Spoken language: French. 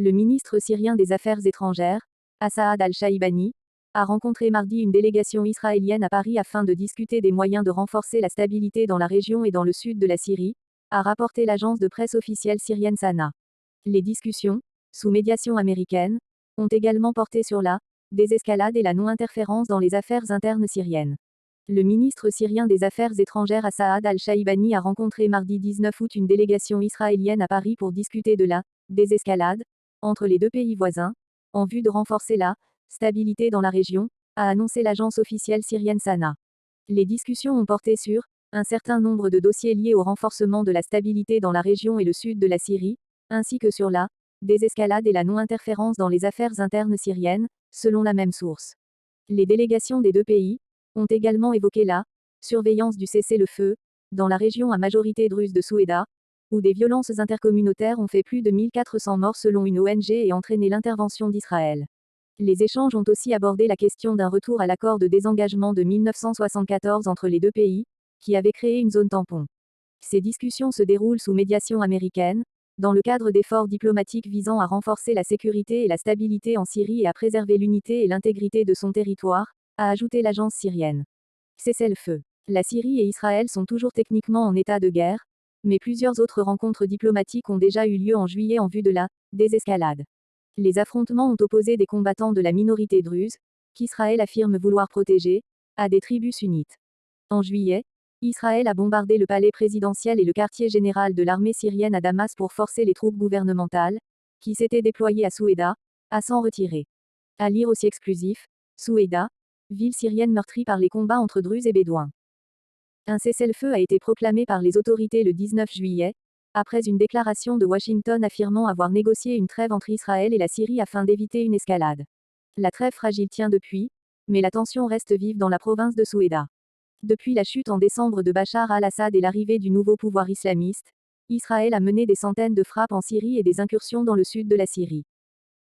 Le ministre syrien des Affaires étrangères, Assaad al-Shaibani, a rencontré mardi une délégation israélienne à Paris afin de discuter des moyens de renforcer la stabilité dans la région et dans le sud de la Syrie, a rapporté l'agence de presse officielle syrienne Sana. Les discussions, sous médiation américaine, ont également porté sur la désescalade et la non-interférence dans les affaires internes syriennes. Le ministre syrien des Affaires étrangères Assaad al-Shaibani a rencontré mardi 19 août une délégation israélienne à Paris pour discuter de la désescalade entre les deux pays voisins, en vue de renforcer la stabilité dans la région, a annoncé l'agence officielle syrienne Sana. Les discussions ont porté sur un certain nombre de dossiers liés au renforcement de la stabilité dans la région et le sud de la Syrie, ainsi que sur la désescalade et la non-interférence dans les affaires internes syriennes, selon la même source. Les délégations des deux pays ont également évoqué la surveillance du cessez-le-feu dans la région à majorité druze de Soueïda, où des violences intercommunautaires ont fait plus de 1400 morts selon une ONG et entraîné l'intervention d'Israël. Les échanges ont aussi abordé la question d'un retour à l'accord de désengagement de 1974 entre les deux pays, qui avait créé une zone tampon. Ces discussions se déroulent sous médiation américaine, dans le cadre d'efforts diplomatiques visant à renforcer la sécurité et la stabilité en Syrie et à préserver l'unité et l'intégrité de son territoire, a ajouté l'agence syrienne. Cessez-le-feu. La Syrie et Israël sont toujours techniquement en état de guerre, mais plusieurs autres rencontres diplomatiques ont déjà eu lieu en juillet en vue de la désescalade. Les affrontements ont opposé des combattants de la minorité druze, qu'Israël affirme vouloir protéger, à des tribus sunnites. En juillet, Israël a bombardé le palais présidentiel et le quartier général de l'armée syrienne à Damas pour forcer les troupes gouvernementales, qui s'étaient déployées à Soueïda, à s'en retirer. À lire aussi exclusif, Soueïda, ville syrienne meurtrie par les combats entre Druzes et Bédouins. Un cessez-le-feu a été proclamé par les autorités le 19 juillet, après une déclaration de Washington affirmant avoir négocié une trêve entre Israël et la Syrie afin d'éviter une escalade. La trêve fragile tient depuis, mais la tension reste vive dans la province de Soueïda. Depuis la chute en décembre de Bachar al-Assad et l'arrivée du nouveau pouvoir islamiste, Israël a mené des centaines de frappes en Syrie et des incursions dans le sud de la Syrie.